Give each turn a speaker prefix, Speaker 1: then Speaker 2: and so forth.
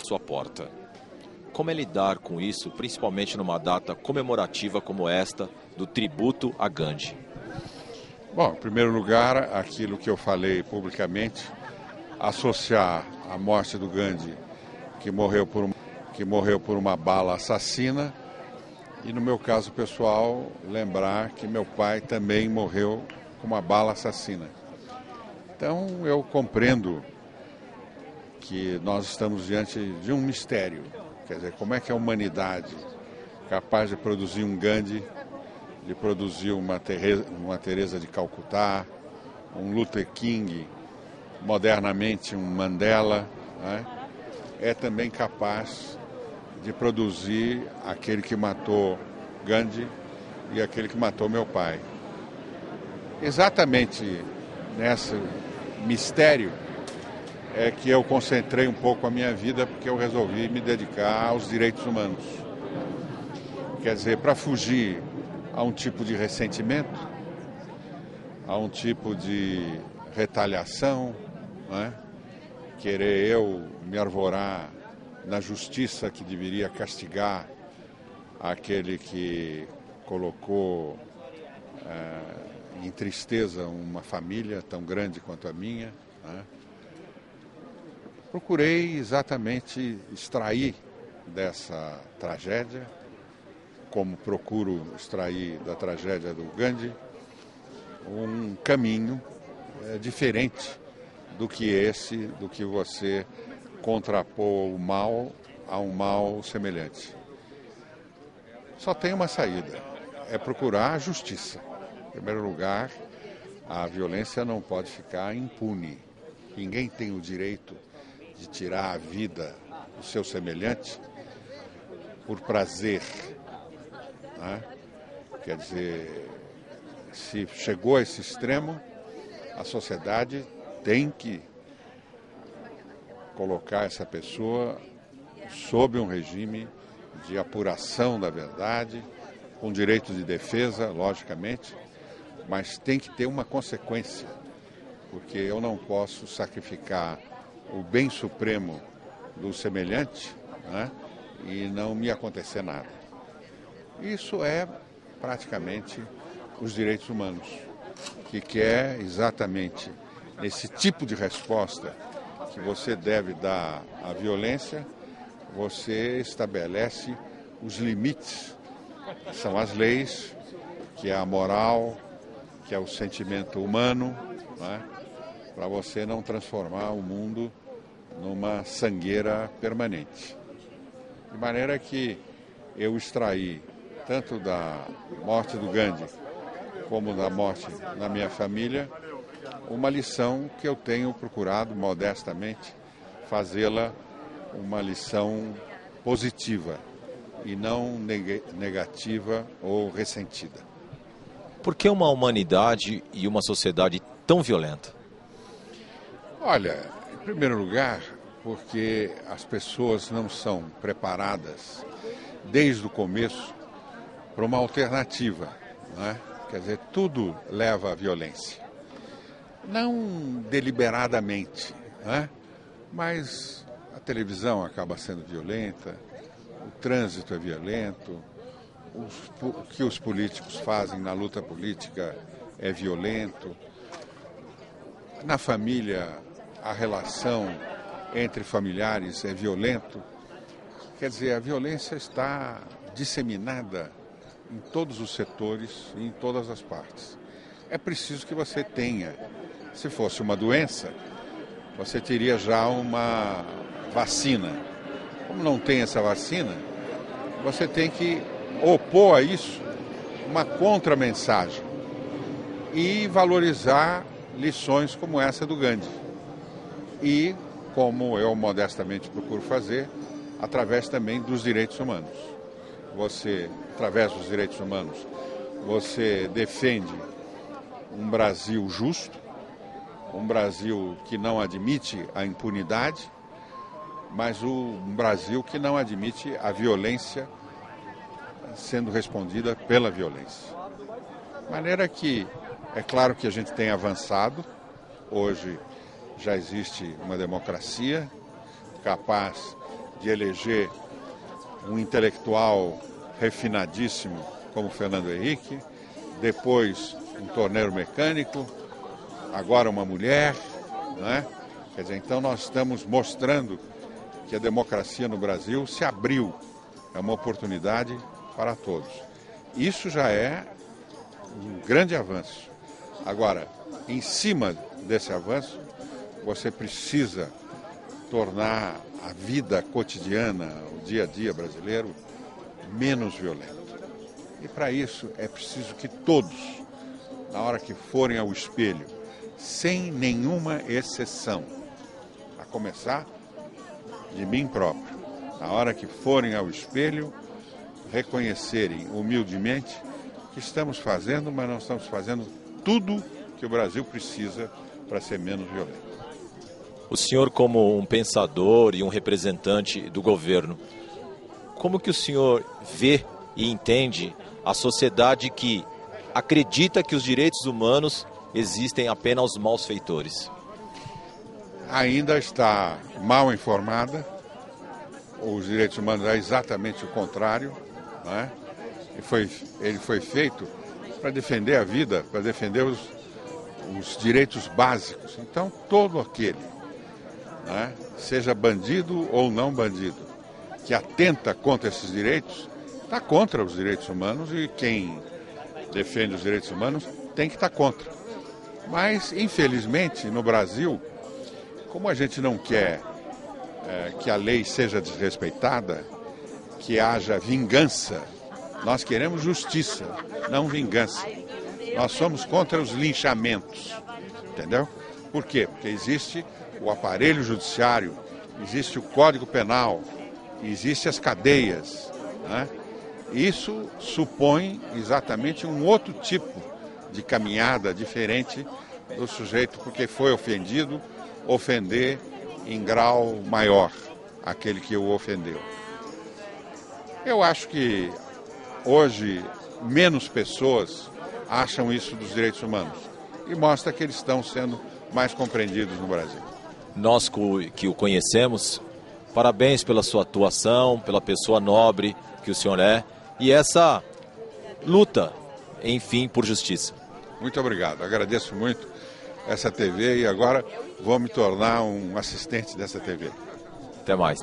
Speaker 1: sua porta. Como é lidar com isso, principalmente numa data comemorativa como esta, do tributo a Gandhi?
Speaker 2: Bom, em primeiro lugar, aquilo que eu falei publicamente, associar a morte do Gandhi, que morreu por uma bala assassina, e no meu caso pessoal, lembrar que meu pai também morreu com uma bala assassina. Então eu compreendo que nós estamos diante de um mistério. Quer dizer, como é que a humanidade, capaz de produzir um Gandhi, de produzir uma Teresa de Calcutá, um Luther King, modernamente um Mandela, né? É também capaz de produzir aquele que matou Gandhi e aquele que matou meu pai. Exatamente nesse mistério é que eu concentrei um pouco a minha vida, porque eu resolvi me dedicar aos direitos humanos. Quer dizer, para fugir a um tipo de ressentimento, a um tipo de retaliação, né? Querer eu me arvorar na justiça que deveria castigar aquele que colocou em tristeza uma família tão grande quanto a minha, né? Procurei exatamente extrair dessa tragédia, como procuro extrair da tragédia do Gandhi, um caminho diferente do que você contrapor o mal a um mal semelhante. Só tem uma saída, é procurar a justiça. Em primeiro lugar, a violência não pode ficar impune. Ninguém tem o direito de tirar a vida do seu semelhante por prazer, né? Quer dizer, se chegou a esse extremo, a sociedade tem que colocar essa pessoa sob um regime de apuração da verdade, com direito de defesa, logicamente, mas tem que ter uma consequência, porque eu não posso sacrificar o bem supremo do semelhante, né, e não me acontecer nada. Isso é praticamente os direitos humanos, que quer exatamente esse tipo de resposta que você deve dar à violência, você estabelece os limites, que são as leis, que é a moral, que é o sentimento humano, né, para você não transformar o mundo numa sangueira permanente. De maneira que eu extraí, tanto da morte do Gandhi, como da morte da minha família, uma lição que eu tenho procurado modestamente fazê-la uma lição positiva e não negativa ou ressentida.
Speaker 1: Por que uma humanidade e uma sociedade tão violenta?
Speaker 2: Olha, em primeiro lugar, porque as pessoas não são preparadas desde o começo para uma alternativa, né? Quer dizer, tudo leva à violência. Não deliberadamente, né? Mas a televisão acaba sendo violenta, o trânsito é violento, o que os políticos fazem na luta política é violento. Na família, a relação entre familiares é violento. Quer dizer, a violência está disseminada em todos os setores e em todas as partes. É preciso que você tenha, se fosse uma doença, você teria já uma vacina. Como não tem essa vacina, você tem que opor a isso uma contramensagem e valorizar lições como essa do Gandhi. E, como eu modestamente procuro fazer, através também dos direitos humanos. Você, através dos direitos humanos, você defende um Brasil justo, um Brasil que não admite a impunidade, mas um Brasil que não admite a violência sendo respondida pela violência. De maneira que, é claro que a gente tem avançado, hoje já existe uma democracia capaz de eleger um intelectual refinadíssimo como Fernando Henrique, depois um torneiro mecânico, agora uma mulher, não é? Quer dizer, então nós estamos mostrando que a democracia no Brasil se abriu, é uma oportunidade para todos. Isso já é um grande avanço. Agora, em cima desse avanço, você precisa tornar a vida cotidiana, o dia a dia brasileiro, menos violento. E para isso é preciso que todos, na hora que forem ao espelho, sem nenhuma exceção, a começar de mim próprio, na hora que forem ao espelho, reconhecerem humildemente que estamos fazendo, mas não estamos fazendo tudo que o Brasil precisa para ser menos violento.
Speaker 1: O senhor, como um pensador e um representante do governo, como que o senhor vê e entende a sociedade que acredita que os direitos humanos existem apenas aos malfeitores?
Speaker 2: Ainda está mal informada. Os direitos humanos é exatamente o contrário, não é? Ele foi feito para defender a vida, para defender os direitos básicos. Então, todo aquele, não é? Seja bandido ou não bandido, que atenta contra esses direitos, está contra os direitos humanos, e quem defende os direitos humanos tem que estar contra. Mas, infelizmente, no Brasil, como a gente não quer que a lei seja desrespeitada, que haja vingança, nós queremos justiça, não vingança. Nós somos contra os linchamentos, entendeu? Por quê? Porque existe o aparelho judiciário, existe o Código Penal, existem as cadeias, né? Isso supõe exatamente um outro tipo de caminhada diferente do sujeito porque foi ofendido, ofender em grau maior aquele que o ofendeu. Eu acho que hoje menos pessoas acham isso dos direitos humanos e mostra que eles estão sendo mais compreendidos no Brasil.
Speaker 1: Nós que o conhecemos, parabéns pela sua atuação, pela pessoa nobre que o senhor é e essa luta, enfim, por justiça.
Speaker 2: Muito obrigado, agradeço muito essa TV e agora vou me tornar um assistente dessa TV.
Speaker 1: Até mais.